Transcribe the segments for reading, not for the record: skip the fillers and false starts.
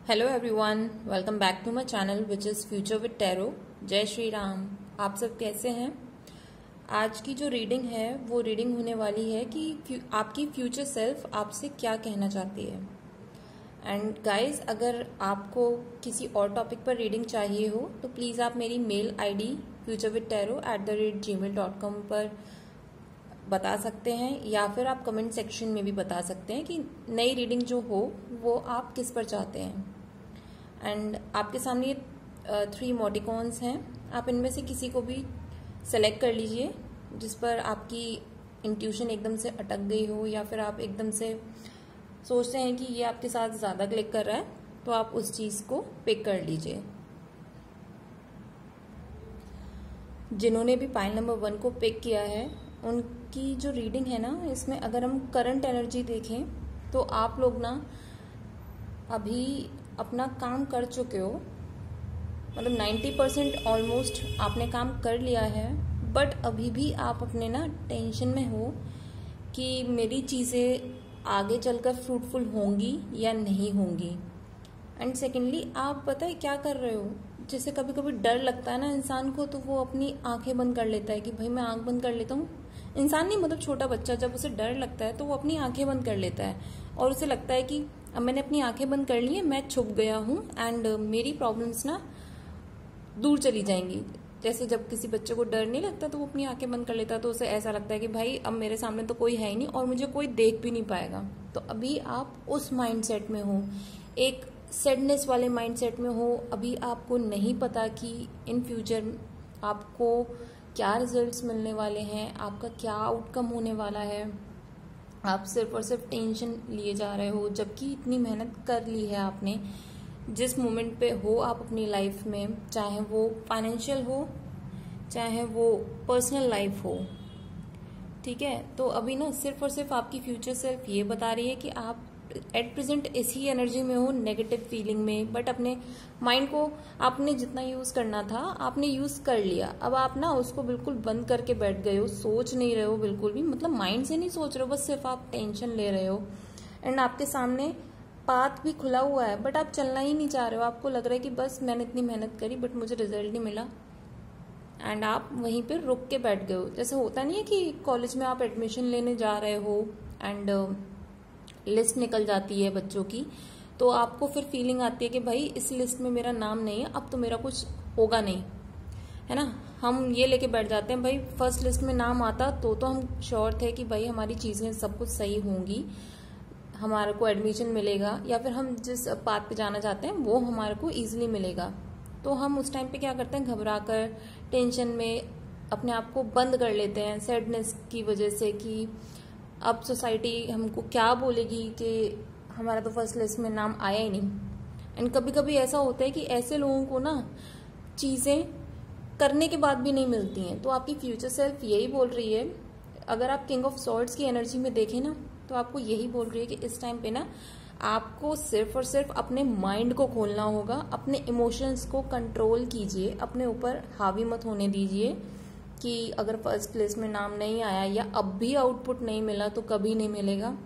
Hello everyone, welcome back to my channel which is future with tarot. जय श्री राम। आप सब कैसे हैं? आज की जो रीडिंग है वो रीडिंग होने वाली है कि आपकी फ्यूचर सेल्फ आपसे क्या कहना चाहती है। एंड गाइस, अगर आपको किसी और टॉपिक पर रीडिंग चाहिए हो तो प्लीज़ आप मेरी मेल आईडी futurewithtaro@gmail.com पर बता सकते हैं, या फिर आप कमेंट सेक्शन में भी बता सकते हैं कि नई रीडिंग जो हो वो आप किस पर चाहते हैं। एंड आपके सामने 3 इमोटिकॉन्स हैं, आप इनमें से किसी को भी सेलेक्ट कर लीजिए जिस पर आपकी इंट्यूशन एकदम से अटक गई हो, या फिर आप एकदम से सोचते हैं कि ये आपके साथ ज़्यादा क्लिक कर रहा है, तो आप उस चीज़ को पिक कर लीजिए। जिन्होंने भी पाइल नंबर 1 को पिक किया है उनकी जो रीडिंग है ना, इसमें अगर हम करंट एनर्जी देखें तो आप लोग ना अभी अपना काम कर चुके हो, मतलब 90% ऑलमोस्ट आपने काम कर लिया है, बट अभी भी आप अपने ना टेंशन में हो कि मेरी चीज़ें आगे चलकर फ्रूटफुल होंगी या नहीं होंगी। एंड सेकेंडली आप पता है क्या कर रहे हो, जैसे कभी कभी डर लगता है ना इंसान को, तो वो अपनी आंखें बंद कर लेता है कि भाई मैं आंख बंद कर लेता हूँ। इंसान नहीं, मतलब छोटा बच्चा जब उसे डर लगता है तो वो अपनी आंखें बंद कर लेता है और उसे लगता है कि अब मैंने अपनी आंखें बंद कर ली है, मैं छुप गया हूँ एंड मेरी प्रॉब्लम्स ना दूर चली जाएंगी। जैसे जब किसी बच्चे को डर नहीं लगता तो वो अपनी आंखें बंद कर लेता है, तो उसे ऐसा लगता है कि भाई अब मेरे सामने तो कोई है ही नहीं और मुझे कोई देख भी नहीं पाएगा। तो अभी आप उस माइंडसेट में हो, एक सैडनेस वाले माइंडसेट में हो। अभी आपको नहीं पता कि इन फ्यूचर आपको क्या रिजल्ट्स मिलने वाले हैं, आपका क्या आउटकम होने वाला है। आप सिर्फ और सिर्फ टेंशन लिए जा रहे हो, जबकि इतनी मेहनत कर ली है आपने। जिस मोमेंट पे हो आप अपनी लाइफ में, चाहे वो फाइनेंशियल हो चाहे वो पर्सनल लाइफ हो, ठीक है, तो अभी ना सिर्फ और सिर्फ आपकी फ्यूचर सेल्फ ये बता रही है कि आप एट प्रेजेंट इसी एनर्जी में हो, नेगेटिव फीलिंग में। बट अपने माइंड को आपने जितना यूज करना था आपने यूज कर लिया। अब आप ना उसको बिल्कुल बंद करके बैठ गए हो, सोच नहीं रहे हो बिल्कुल भी, मतलब माइंड से नहीं सोच रहे हो, बस सिर्फ आप टेंशन ले रहे हो। एंड आपके सामने पाथ भी खुला हुआ है बट आप चलना ही नहीं चाह रहे हो। आपको लग रहा है कि बस मैंने इतनी मेहनत करी बट मुझे रिजल्ट नहीं मिला, एंड आप वहीं पे रुक के बैठ गए हो। जैसे होता नहीं है कि कॉलेज में आप एडमिशन लेने जा रहे हो एंड लिस्ट निकल जाती है बच्चों की, तो आपको फिर फीलिंग आती है कि भाई इस लिस्ट में मेरा नाम नहीं है, अब तो मेरा कुछ होगा नहीं, है ना। हम ये लेके बैठ जाते हैं भाई फर्स्ट लिस्ट में नाम आता तो हम श्योर थे कि भाई हमारी चीजें सब कुछ सही होंगी, हमारे को एडमिशन मिलेगा, या फिर हम जिस पाथ पे जाना चाहते हैं वो हमारे को इजीली मिलेगा। तो हम उस टाइम पे क्या करते हैं, घबरा कर टेंशन में अपने आप को बंद कर लेते हैं, सैडनेस की वजह से कि अब सोसाइटी हमको क्या बोलेगी कि हमारा तो फर्स्ट लिस्ट में नाम आया ही नहीं। एंड कभी कभी ऐसा होता है कि ऐसे लोगों को ना चीज़ें करने के बाद भी नहीं मिलती हैं। तो आपकी फ्यूचर सेल्फ यही बोल रही है, अगर आप किंग ऑफ सॉर्ड्स की एनर्जी में देखें ना, तो आपको यही बोल रही है कि इस टाइम पे ना आपको सिर्फ और सिर्फ अपने माइंड को खोलना होगा, अपने इमोशंस को कंट्रोल कीजिए, अपने ऊपर हावी मत होने दीजिए कि अगर फर्स्ट लिस्ट में नाम नहीं आया या अब भी आउटपुट नहीं मिला तो कभी नहीं मिलेगा।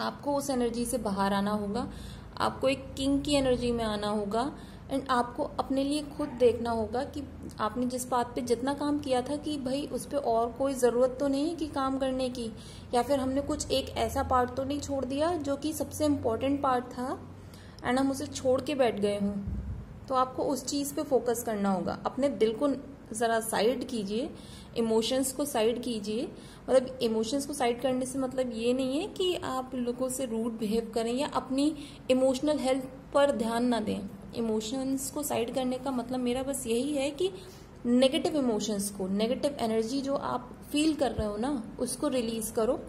आपको उस एनर्जी से बाहर आना होगा, आपको एक किंग की एनर्जी में आना होगा। एंड आपको अपने लिए खुद देखना होगा कि आपने जिस बात पे जितना काम किया था कि भाई उस पर और कोई ज़रूरत तो नहीं है कि काम करने की, या फिर हमने कुछ एक ऐसा पार्ट तो नहीं छोड़ दिया जो कि सबसे इम्पोर्टेंट पार्ट था एंड हम उसे छोड़ के बैठ गए हों। तो आपको उस चीज़ पे फोकस करना होगा। अपने दिल को ज़रा साइड कीजिए, इमोशंस को साइड कीजिए। मतलब इमोशंस को साइड करने से मतलब ये नहीं है कि आप लोगों से रूड बिहेव करें या अपनी इमोशनल हेल्थ पर ध्यान ना दें। इमोशंस को साइड करने का मतलब मेरा बस यही है कि नेगेटिव इमोशंस को, नेगेटिव एनर्जी जो आप फील कर रहे हो ना, उसको रिलीज करो।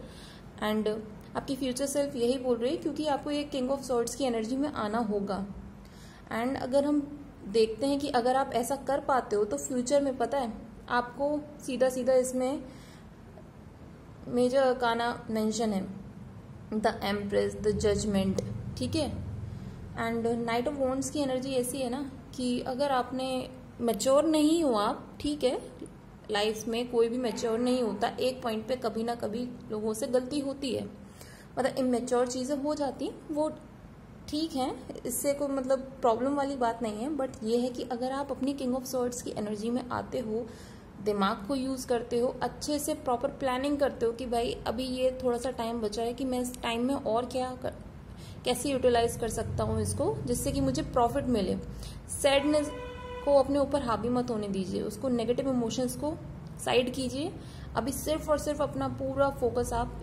एंड आपकी फ्यूचर सेल्फ यही बोल रही है, क्योंकि आपको ये किंग ऑफ सॉर्ड्स की एनर्जी में आना होगा। एंड अगर हम देखते हैं कि अगर आप ऐसा कर पाते हो तो फ्यूचर में पता है आपको सीधा सीधा इसमें मेजर अरकाना मेंशन है, द एम्प्रेस, द जजमेंट, ठीक है। एंड नाइट ऑफ वॉन्ड्स की एनर्जी ऐसी है ना कि अगर आपने मैच्योर नहीं हो आप, ठीक है, लाइफ में कोई भी मैच्योर नहीं होता, एक पॉइंट पे कभी ना कभी लोगों से गलती होती है, मतलब इमेच्योर चीजें हो जाती, वो ठीक है, इससे कोई मतलब प्रॉब्लम वाली बात नहीं है, बट ये है कि अगर आप अपनी किंग ऑफ सॉर्ड्स की एनर्जी में आते हो, दिमाग को यूज करते हो, अच्छे से प्रॉपर प्लानिंग करते हो कि भाई अभी ये थोड़ा सा टाइम बचा है कि मैं इस टाइम में और कैसे यूटिलाइज कर सकता हूँ इसको जिससे कि मुझे प्रॉफिट मिले। सैडनेस को अपने ऊपर हावी मत होने दीजिए, उसको नेगेटिव इमोशंस को साइड कीजिए। अभी सिर्फ और सिर्फ अपना पूरा फोकस आप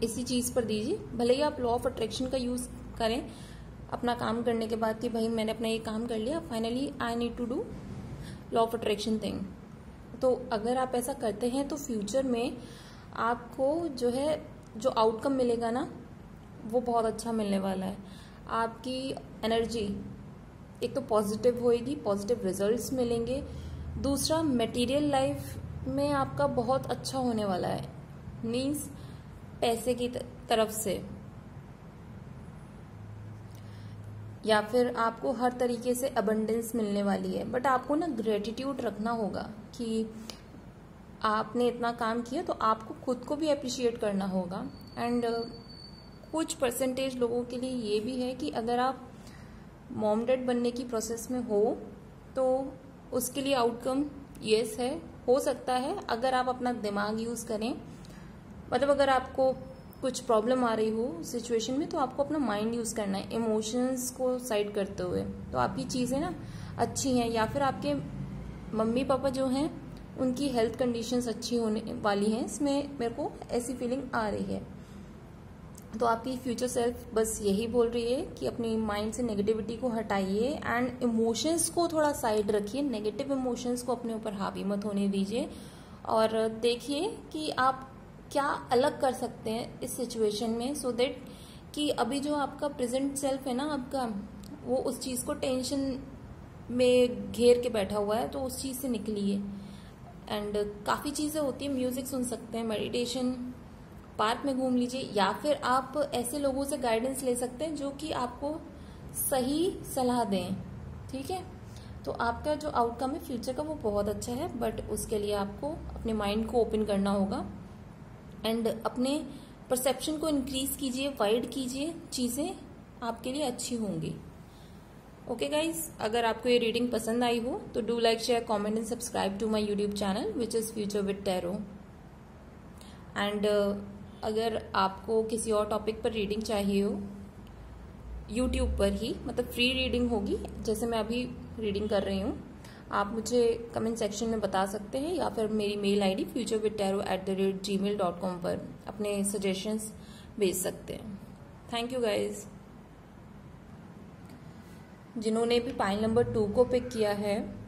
इसी चीज पर दीजिए। भले ही आप लॉ ऑफ अट्रैक्शन का यूज करें अपना काम करने के बाद कि भाई मैंने अपना ये काम कर लिया, finally I need to do law of attraction thing. तो अगर आप ऐसा करते हैं तो फ्यूचर में आपको जो है जो आउटकम मिलेगा ना वो बहुत अच्छा मिलने वाला है। आपकी एनर्जी एक तो पॉजिटिव होएगी, पॉजिटिव रिजल्ट्स मिलेंगे। दूसरा, मटेरियल लाइफ में आपका बहुत अच्छा होने वाला है, मीन्स पैसे की तरफ से, या फिर आपको हर तरीके से अबंडेंस मिलने वाली है। बट आपको ना ग्रेटिट्यूड रखना होगा कि आपने इतना काम किया, तो आपको खुद को भी अप्रिशिएट करना होगा। एंड कुछ परसेंटेज लोगों के लिए ये भी है कि अगर आप मॉम डैड बनने की प्रोसेस में हो तो उसके लिए आउटकम यस है, हो सकता है अगर आप अपना दिमाग यूज करें। मतलब अगर आपको कुछ प्रॉब्लम आ रही हो सिचुएशन में तो आपको अपना माइंड यूज करना है, इमोशंस को साइड करते हुए, तो आपकी चीजें ना अच्छी हैं। या फिर आपके मम्मी पापा जो हैं उनकी हेल्थ कंडीशंस अच्छी होने वाली हैं, इसमें मेरे को ऐसी फीलिंग आ रही है। तो आपकी फ्यूचर सेल्फ बस यही बोल रही है कि अपनी माइंड से नेगेटिविटी को हटाइए एंड इमोशंस को थोड़ा साइड रखिए, नेगेटिव इमोशंस को अपने ऊपर हावी मत होने दीजिए और देखिए कि आप क्या अलग कर सकते हैं इस सिचुएशन में, सो देट कि अभी जो आपका प्रेजेंट सेल्फ है ना आपका, वो उस चीज को टेंशन में घेर के बैठा हुआ है, तो उस चीज से निकलिए। एंड काफी चीजें होती है, म्यूजिक सुन सकते हैं, मेडिटेशन, पार्क में घूम लीजिए, या फिर आप ऐसे लोगों से गाइडेंस ले सकते हैं जो कि आपको सही सलाह दें। ठीक है, तो आपका जो आउटकम है फ्यूचर का वो बहुत अच्छा है, बट उसके लिए आपको अपने माइंड को ओपन करना होगा एंड अपने परसेप्शन को इंक्रीज कीजिए, वाइड कीजिए, चीजें आपके लिए अच्छी होंगी। ओके गाइज, अगर आपको ये रीडिंग पसंद आई हो तो do like, share, comment and subscribe to my YouTube channel which is future with tarot. And अगर आपको किसी और टॉपिक पर रीडिंग चाहिए हो यूट्यूब पर ही, मतलब फ्री रीडिंग होगी जैसे मैं अभी रीडिंग कर रही हूँ, आप मुझे कमेंट सेक्शन में बता सकते हैं या फिर मेरी मेल आईडी futurewithtaro@gmail.com पर अपने सजेशंस भेज सकते हैं। Thank you guys. जिन्होंने भी पाइल नंबर 2 को पिक किया है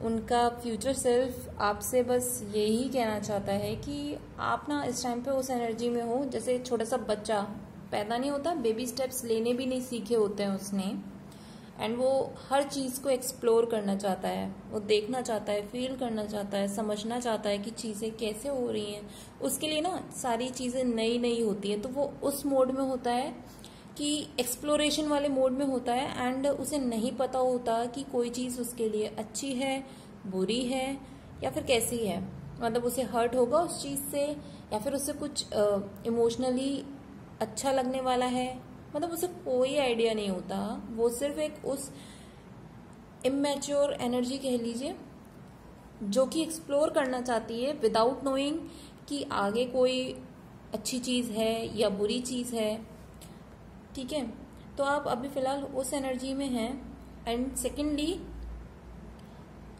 उनका फ्यूचर सेल्फ आपसे बस यही कहना चाहता है कि आप ना इस टाइम पे उस एनर्जी में हो जैसे छोटा सा बच्चा पैदा नहीं होता, बेबी स्टेप्स लेने भी नहीं सीखे होते हैं उसने, एंड वो हर चीज को एक्सप्लोर करना चाहता है, वो देखना चाहता है, फील करना चाहता है, समझना चाहता है कि चीजें कैसे हो रही हैं। उसके लिए ना सारी चीजें नई नई होती हैं, तो वो उस मोड में होता है कि एक्सप्लोरेशन वाले मोड में होता है एंड उसे नहीं पता होता कि कोई चीज उसके लिए अच्छी है, बुरी है या फिर कैसी है। मतलब उसे हर्ट होगा उस चीज से या फिर उसे कुछ इमोशनली अच्छा लगने वाला है, मतलब उसे कोई आइडिया नहीं होता। वो सिर्फ एक उस इमेच्योर एनर्जी कह लीजिए जो कि एक्सप्लोर करना चाहती है विदाउट नोइंग कि आगे कोई अच्छी चीज है या बुरी चीज है। ठीक है, तो आप अभी फिलहाल उस एनर्जी में हैं। एंड सेकेंडली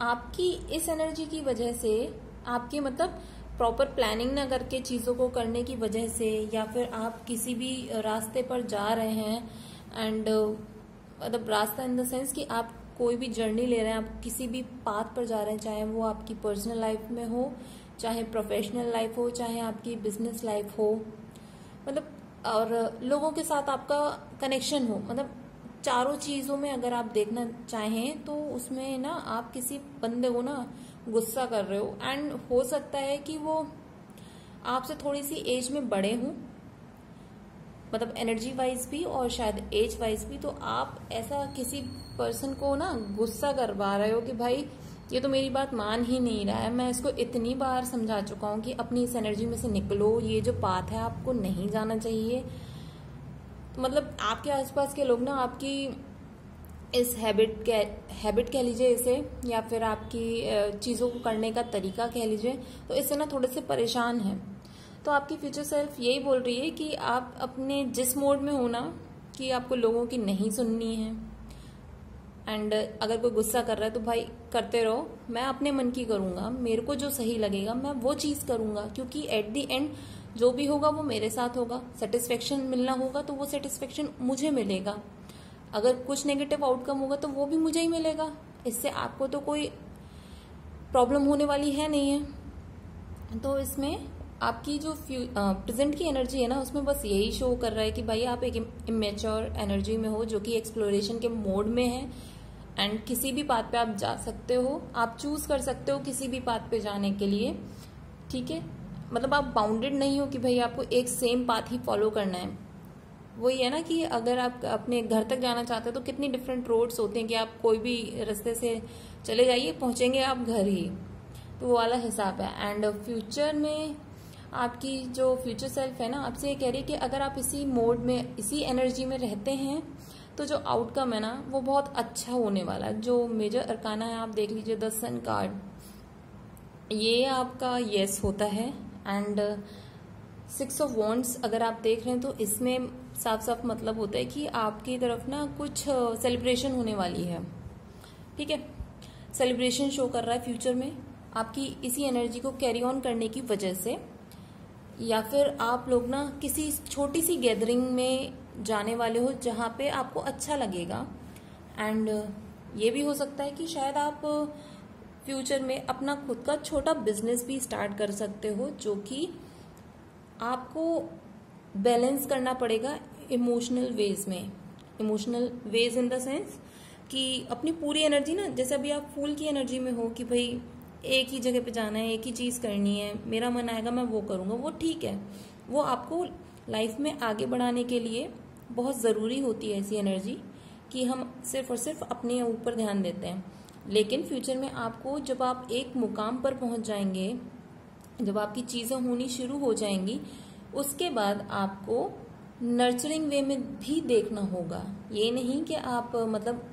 आपकी इस एनर्जी की वजह से, आपके मतलब प्रॉपर प्लानिंग ना करके चीज़ों को करने की वजह से, या फिर आप किसी भी रास्ते पर जा रहे हैं एंड मतलब रास्ता इन द सेंस कि आप कोई भी जर्नी ले रहे हैं, आप किसी भी पाथ पर जा रहे हैं, चाहे वो आपकी पर्सनल लाइफ में हो, चाहे प्रोफेशनल लाइफ हो, चाहे आपकी बिजनेस लाइफ हो, मतलब और लोगों के साथ आपका कनेक्शन हो, मतलब चारों चीजों में अगर आप देखना चाहें तो उसमें ना आप किसी बंदे को ना गुस्सा कर रहे हो एंड हो सकता है कि वो आपसे थोड़ी सी एज में बड़े हों, मतलब एनर्जी वाइज भी और शायद एज वाइज भी। तो आप ऐसा किसी पर्सन को ना गुस्सा करवा रहे हो कि भाई ये तो मेरी बात मान ही नहीं रहा है, मैं इसको इतनी बार समझा चुका हूं कि अपनी इस एनर्जी में से निकलो, ये जो पाथ है आपको नहीं जाना चाहिए। मतलब आपके आसपास के लोग ना आपकी इस हैबिट कह लीजिए इसे, या फिर आपकी चीज़ों को करने का तरीका कह लीजिए, तो इससे ना थोड़े से परेशान हैं। तो आपकी फ्यूचर सेल्फ यही बोल रही है कि आप अपने जिस मोड में हो ना, कि आपको लोगों की नहीं सुननी है, एंड अगर कोई गुस्सा कर रहा है तो भाई करते रहो, मैं अपने मन की करूंगा, मेरे को जो सही लगेगा मैं वो चीज़ करूंगा, क्योंकि एट दी एंड जो भी होगा वो मेरे साथ होगा। सेटिस्फेक्शन मिलना होगा तो वो सेटिस्फेक्शन मुझे मिलेगा, अगर कुछ नेगेटिव आउटकम होगा तो वो भी मुझे ही मिलेगा। इससे आपको तो कोई प्रॉब्लम होने वाली है नहीं है। तो इसमें आपकी जो प्रेजेंट की एनर्जी है ना, उसमें बस यही शो कर रहा है कि भाई आप एक इमेच्योर एनर्जी में हो, जो कि एक्सप्लोरेशन के मोड में है, एंड किसी भी पाथ पे आप जा सकते हो, आप चूज कर सकते हो किसी भी पाथ पे जाने के लिए, ठीक है। मतलब आप बाउंडेड नहीं हो कि भाई आपको एक सेम पाथ ही फॉलो करना है। वही है ना कि अगर आप अपने घर तक जाना चाहते हो तो कितनी डिफरेंट रोड्स होते हैं कि आप कोई भी रास्ते से चले जाइए, पहुंचेंगे आप घर ही, तो वो वाला हिसाब है। एंड फ्यूचर में आपकी जो फ्यूचर सेल्फ है ना, आपसे ये कह रही है कि अगर आप इसी मोड में, इसी एनर्जी में रहते हैं, तो जो आउटकम है ना वो बहुत अच्छा होने वाला है। जो मेजर अरकाना है आप देख लीजिए, द सन कार्ड, ये आपका यस होता है। एंड 6 ऑफ वॉन्ड्स अगर आप देख रहे हैं तो इसमें साफ साफ मतलब होता है कि आपकी तरफ ना कुछ सेलिब्रेशन होने वाली है, ठीक है। सेलिब्रेशन शो कर रहा है फ्यूचर में आपकी इसी एनर्जी को कैरी ऑन करने की वजह से, या फिर आप लोग ना किसी छोटी सी गैदरिंग में जाने वाले हो जहां पे आपको अच्छा लगेगा। एंड ये भी हो सकता है कि शायद आप फ्यूचर में अपना खुद का छोटा बिजनेस भी स्टार्ट कर सकते हो, जो कि आपको बैलेंस करना पड़ेगा इमोशनल वेज में। Emotional ways in the sense कि अपनी पूरी एनर्जी ना, जैसे अभी आप फूल की एनर्जी में हो कि भाई एक ही जगह पे जाना है, एक ही चीज करनी है, मेरा मन आएगा मैं वो करूंगा, वो ठीक है, वो आपको लाइफ में आगे बढ़ाने के लिए बहुत जरूरी होती है ऐसी एनर्जी, कि हम सिर्फ और सिर्फ अपने ऊपर ध्यान देते हैं। लेकिन फ्यूचर में आपको जब आप एक मुकाम पर पहुंच जाएंगे, जब आपकी चीजें होनी शुरू हो जाएंगी, उसके बाद आपको नर्चरिंग वे में भी देखना होगा। ये नहीं कि आप मतलब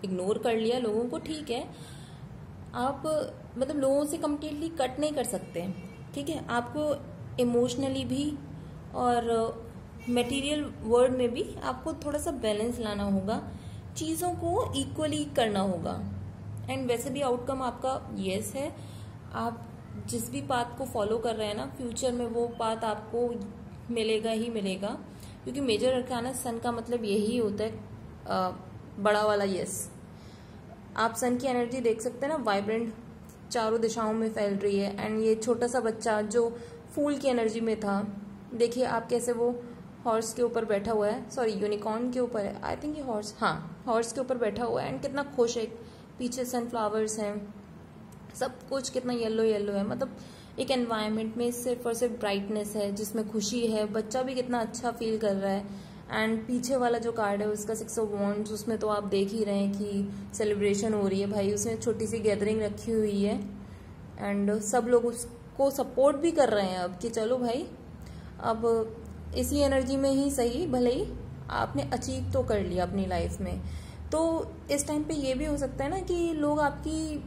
इग्नोर कर लिया लोगों को, ठीक है, आप मतलब लोगों से कम्प्लीटली कट नहीं कर सकते, ठीक है। आपको इमोशनली भी और मटेरियल वर्ल्ड में भी आपको थोड़ा सा बैलेंस लाना होगा, चीज़ों को इक्वली करना होगा। एंड वैसे भी आउटकम आपका यस है, आप जिस भी पाथ को फॉलो कर रहे हैं ना, फ्यूचर में वो पाथ आपको मिलेगा ही मिलेगा, क्योंकि मेजर अरकाना सन का मतलब यही होता है, बड़ा वाला यस। आप सन की एनर्जी देख सकते हैं ना, वाइब्रेंट चारों दिशाओं में फैल रही है। एंड ये छोटा सा बच्चा जो फूल की एनर्जी में था, देखिए आप कैसे वो हॉर्स के ऊपर बैठा हुआ है, सॉरी यूनिकॉर्न के ऊपर है, आई थिंक ये हॉर्स, हाँ हॉर्स के ऊपर बैठा हुआ है, एंड कितना खुश है, पीछे सनफ्लावर्स हैं, सब कुछ कितना येलो येलो है। मतलब एक एनवायरनमेंट में सिर्फ और सिर्फ ब्राइटनेस है, जिसमें खुशी है, बच्चा भी कितना अच्छा फील कर रहा है। एंड पीछे वाला जो कार्ड है उसका 6 ऑफ वॉन्ड्स, उसमें तो आप देख ही रहे हैं कि सेलिब्रेशन हो रही है भाई, उसमें छोटी सी गैदरिंग रखी हुई है, एंड सब लोग उसको सपोर्ट भी कर रहे हैं अब कि चलो भाई अब इसी एनर्जी में ही सही, भले ही आपने अचीव तो कर लिया अपनी लाइफ में। तो इस टाइम पे ये भी हो सकता है ना कि लोग आपकी,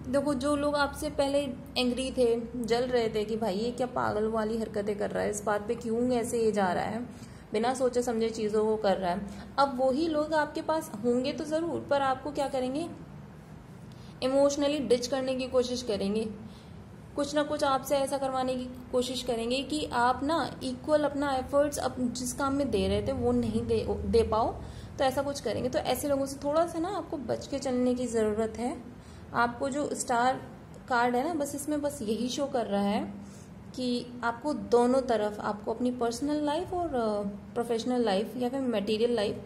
देखो जो लोग आपसे पहले एंग्री थे, जल रहे थे कि भाई ये क्या पागल वाली हरकतें कर रहा है, इस बात पे क्यों ऐसे ये जा रहा है, बिना सोचे समझे चीज़ों को कर रहा है, अब वही लोग आपके पास होंगे तो ज़रूर, पर आपको क्या करेंगे, इमोशनली डिच करने की कोशिश करेंगे, कुछ ना कुछ आपसे ऐसा करवाने की कोशिश करेंगे कि आप ना इक्वल अपना एफर्ट्स जिस काम में दे रहे थे वो नहीं दे पाओ, तो ऐसा कुछ करेंगे। तो ऐसे लोगों से थोड़ा सा ना आपको बच के चलने की ज़रूरत है। आपको जो स्टार कार्ड है ना, बस इसमें बस यही शो कर रहा है कि आपको दोनों तरफ, आपको अपनी पर्सनल लाइफ और प्रोफेशनल लाइफ या फिर मटेरियल लाइफ,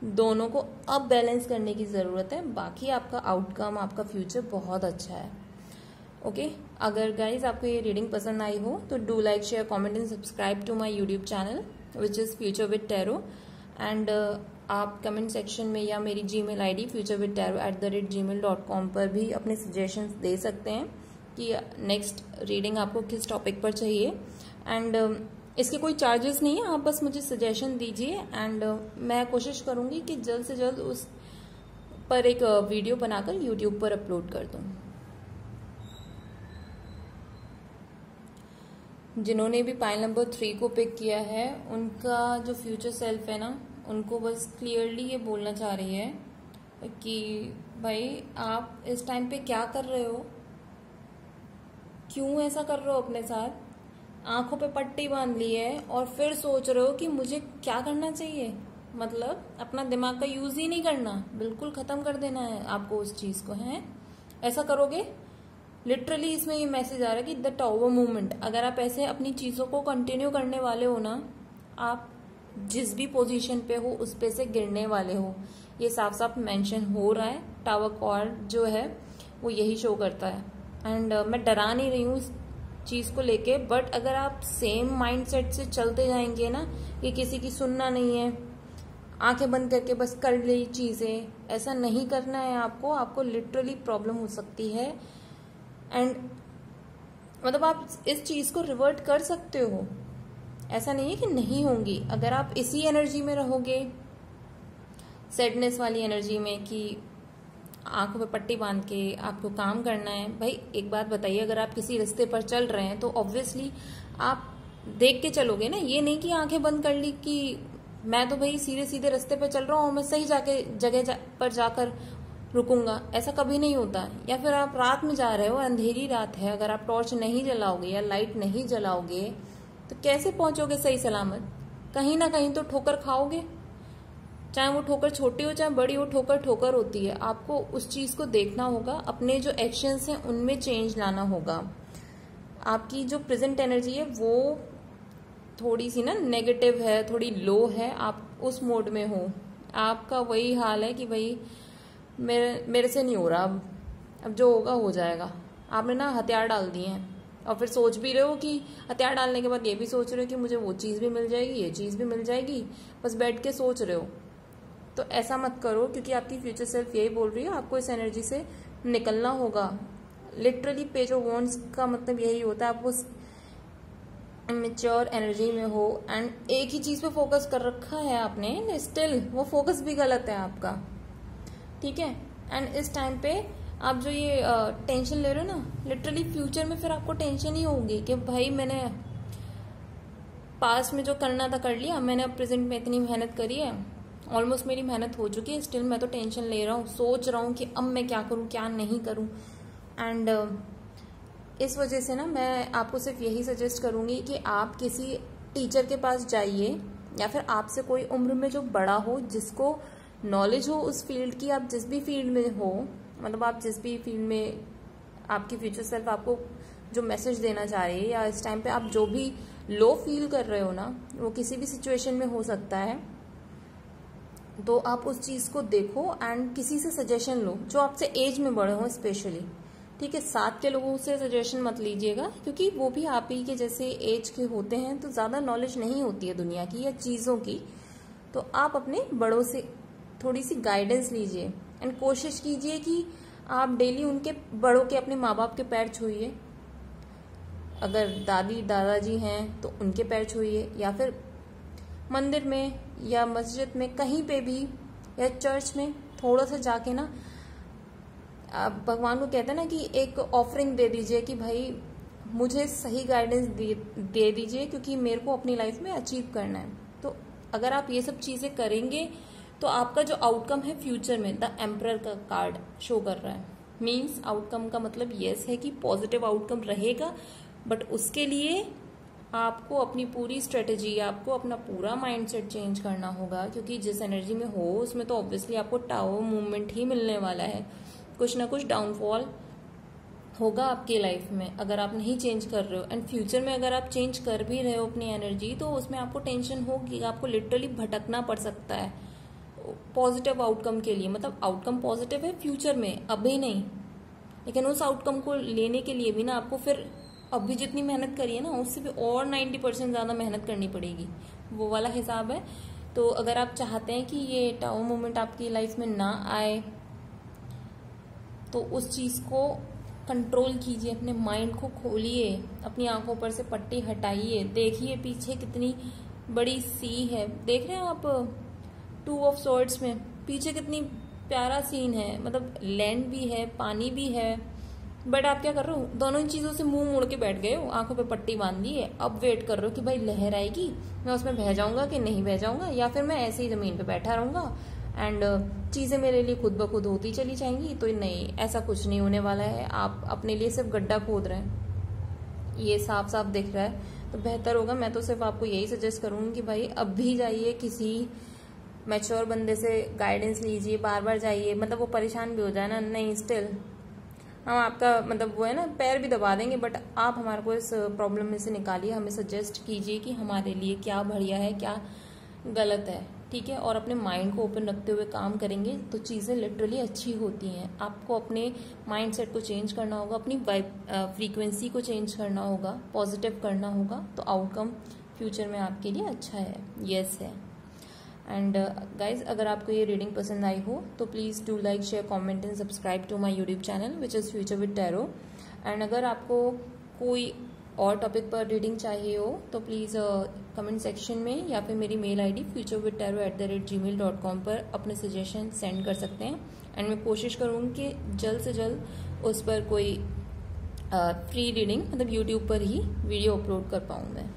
दोनों को अब बैलेंस करने की ज़रूरत है। बाकी आपका आउटकम, आपका फ्यूचर बहुत अच्छा है। ओके, अगर गाइज आपको ये रीडिंग पसंद आई हो तो do like, share, comment and subscribe to my YouTube channel which is future with tarot. And आप कमेंट सेक्शन में या मेरी जीमेल आईडी futurewittarot@gmail.com पर भी अपने सजेशंस दे सकते हैं कि नेक्स्ट रीडिंग आपको किस टॉपिक पर चाहिए। एंड इसके कोई चार्जेस नहीं है, आप बस मुझे सजेशन दीजिए एंड मैं कोशिश करूंगी कि जल्द से जल्द उस पर एक वीडियो बनाकर यूट्यूब पर अपलोड कर दूं। जिन्होंने भी पाइल नंबर 3 को पिक किया है, उनका जो फ्यूचर सेल्फ है ना, उनको बस क्लियरली ये बोलना चाह रही है कि भाई आप इस टाइम पे क्या कर रहे हो, क्यों ऐसा कर रहे हो अपने साथ, आंखों पे पट्टी बांध ली है और फिर सोच रहे हो कि मुझे क्या करना चाहिए। मतलब अपना दिमाग का यूज ही नहीं करना, बिल्कुल खत्म कर देना है आपको उस चीज को। है ऐसा करोगे, लिटरली इसमें ये मैसेज आ रहा है कि द टावर मूवमेंट, अगर आप ऐसे अपनी चीजों को कंटिन्यू करने वाले हो ना, आप जिस भी पोजीशन पे हो उस पे से गिरने वाले हो। ये साफ साफ मेंशन हो रहा है, टावर कार्ड जो है वो यही शो करता है। एंड मैं डरा नहीं रही हूँ इस चीज को लेके, बट अगर आप सेम माइंडसेट से चलते जाएंगे ना कि किसी की सुनना नहीं है, आंखें बंद करके बस कर ली चीजें, ऐसा नहीं करना है आपको लिटरली प्रॉब्लम हो सकती है। एंड मतलब आप इस चीज को रिवर्ट कर सकते हो, ऐसा नहीं है कि नहीं होंगी। अगर आप इसी एनर्जी में रहोगे, सैडनेस वाली एनर्जी में कि आंखों पे पट्टी बांध के आपको काम करना है, भाई एक बात बताइए, अगर आप किसी रास्ते पर चल रहे हैं तो ऑब्वियसली आप देख के चलोगे ना, ये नहीं कि आंखें बंद कर ली कि मैं तो भाई सीधे सीधे रास्ते पर चल रहा हूँ, मैं सही जगह पर जाकर रुकूंगा, ऐसा कभी नहीं होता। या फिर आप रात में जा रहे हो, अंधेरी रात है, अगर आप टॉर्च नहीं जलाओगे या लाइट नहीं जलाओगे तो कैसे पहुंचोगे सही सलामत? कहीं ना कहीं तो ठोकर खाओगे, चाहे वो ठोकर छोटी हो चाहे बड़ी हो, ठोकर ठोकर होती है। आपको उस चीज को देखना होगा, अपने जो एक्शंस हैं उनमें चेंज लाना होगा। आपकी जो प्रेजेंट एनर्जी है वो थोड़ी सी ना नेगेटिव है, थोड़ी लो है, आप उस मोड में हो। आपका वही हाल है कि भाई मेरे से नहीं हो रहा, अब जो होगा हो जाएगा। आपने ना हथियार डाल दिए हैं और फिर सोच भी रहे हो कि हथियार डालने के बाद ये भी सोच रहे हो कि मुझे वो चीज़ भी मिल जाएगी, ये चीज़ भी मिल जाएगी, बस बैठ के सोच रहे हो। तो ऐसा मत करो, क्योंकि आपकी फ्यूचर सेल्फ यही बोल रही है, आपको इस एनर्जी से निकलना होगा। लिटरली पेज ऑफ वॉन्ड्स का मतलब यही होता है, आप उस मैच्योर एनर्जी में हो एंड एक ही चीज पे फोकस कर रखा है आपने, स्टिल वो फोकस भी गलत है आपका, ठीक है। एंड इस टाइम पे आप जो ये टेंशन ले रहे हो ना, लिटरली फ्यूचर में फिर आपको टेंशन ही होगी कि भाई मैंने पास्ट में जो करना था कर लिया, मैंने अब प्रेजेंट में इतनी मेहनत करी है, ऑलमोस्ट मेरी मेहनत हो चुकी है, स्टिल मैं तो टेंशन ले रहा हूँ, सोच रहा हूँ कि अब मैं क्या करूँ क्या नहीं करूँ। एंड इस वजह से ना मैं आपको सिर्फ यही सजेस्ट करूंगी कि आप किसी टीचर के पास जाइए, या फिर आपसे कोई उम्र में जो बड़ा हो, जिसको नॉलेज हो उस फील्ड की, आप जिस भी फील्ड में हो, मतलब आप जिस भी फील्ड में आपकी फ्यूचर सेल्फ आपको जो मैसेज देना चाह रही है, या इस टाइम पे आप जो भी लो फील कर रहे हो ना, वो किसी भी सिचुएशन में हो सकता है, तो आप उस चीज को देखो एंड किसी से सजेशन लो जो आपसे एज में बड़े हो स्पेशली, ठीक है। साथ के लोगों से सजेशन मत लीजिएगा, क्योंकि वो भी आप ही के जैसे एज के होते हैं, तो ज्यादा नॉलेज नहीं होती है दुनिया की या चीजों की। तो आप अपने बड़ों से थोड़ी सी गाइडेंस लीजिए एंड कोशिश कीजिए कि आप डेली उनके बड़ों के, अपने माँ बाप के पैर छूइए। अगर दादी दादाजी हैं तो उनके पैर छूइए, या फिर मंदिर में या मस्जिद में कहीं पे भी, या चर्च में थोड़ा सा जाके ना आप भगवान को कहते हैं ना कि एक ऑफरिंग दे दीजिए कि भाई मुझे सही गाइडेंस दे दीजिए, क्योंकि मेरे को अपनी लाइफ में अचीव करना है। तो अगर आप ये सब चीजें करेंगे तो आपका जो आउटकम है फ्यूचर में, द एम्परर का कार्ड शो कर रहा है, मीन्स आउटकम का मतलब यस है कि पॉजिटिव आउटकम रहेगा, बट उसके लिए आपको अपनी पूरी स्ट्रेटेजी, आपको अपना पूरा माइंडसेट चेंज करना होगा, क्योंकि जिस एनर्जी में हो उसमें तो ऑब्वियसली आपको टावर मूवमेंट ही मिलने वाला है, कुछ ना कुछ डाउनफॉल होगा आपकी लाइफ में अगर आप नहीं चेंज कर रहे हो। एंड फ्यूचर में अगर आप चेंज कर भी रहे हो अपनी एनर्जी, तो उसमें आपको टेंशन होगी, आपको लिटरली भटकना पड़ सकता है पॉजिटिव आउटकम के लिए। मतलब आउटकम पॉजिटिव है फ्यूचर में, अभी नहीं, लेकिन उस आउटकम को लेने के लिए भी ना आपको फिर अभी जितनी मेहनत करी है ना, उससे भी और 90% ज्यादा मेहनत करनी पड़ेगी, वो वाला हिसाब है। तो अगर आप चाहते हैं कि ये टावर मूवमेंट आपकी लाइफ में ना आए, तो उस चीज को कंट्रोल कीजिए, अपने माइंड को खोलिए, अपनी आंखों पर से पट्टी हटाइए, देखिए पीछे कितनी बड़ी सी है। देख रहे हैं आप 2 ऑफ स्वॉर्ड्स में पीछे कितनी प्यारा सीन है, मतलब लैंड भी है, पानी भी है, बट आप क्या कर रहे हो, दोनों ही चीजों से मुंह मोड़ के बैठ गए हो, आंखों पे पट्टी बांध दी है। अब वेट कर रहे हो कि भाई लहर आएगी, मैं उसमें बह जाऊंगा कि नहीं बह जाऊंगा, या फिर मैं ऐसे ही जमीन पे बैठा रहूंगा एंड चीजें मेरे लिए खुद ब खुद होती चली जाएंगी। तो नहीं, ऐसा कुछ नहीं होने वाला है। आप अपने लिए सिर्फ गड्ढा खोद रहे हैं, ये साफ साफ दिख रहा है। तो बेहतर होगा, मैं तो सिर्फ आपको यही सजेस्ट करूंगी कि भाई अब भी जाइए किसी मैच्योर बंदे से गाइडेंस लीजिए, बार बार जाइए, मतलब वो परेशान भी हो जाए ना, नहीं स्टिल हम आपका मतलब वो है ना पैर भी दबा देंगे, बट आप हमारे को इस प्रॉब्लम में से निकालिए, हमें सजेस्ट कीजिए कि हमारे लिए क्या बढ़िया है, क्या गलत है, ठीक है। और अपने माइंड को ओपन रखते हुए काम करेंगे तो चीज़ें लिटरली अच्छी होती हैं। आपको अपने माइंड सेट को चेंज करना होगा, अपनी फ्रीक्वेंसी को चेंज करना होगा, पॉजिटिव करना होगा, तो आउटकम फ्यूचर में आपके लिए अच्छा है, यस है। एंड गाइज, अगर आपको ये रीडिंग पसंद आई हो तो please do like, share, comment and subscribe to my YouTube channel which is future with tarot. And अगर आपको कोई और टॉपिक पर रीडिंग चाहिए हो तो प्लीज़ कमेंट सेक्शन में या फिर मेरी मेल आईडी futurewithtaro@gmail.com पर अपने सजेशन सेंड कर सकते हैं। एंड मैं कोशिश करूँगी कि जल्द से जल्द उस पर कोई फ्री रीडिंग मतलब यूट्यूब पर ही वीडियो अपलोड कर पाऊँ मैं।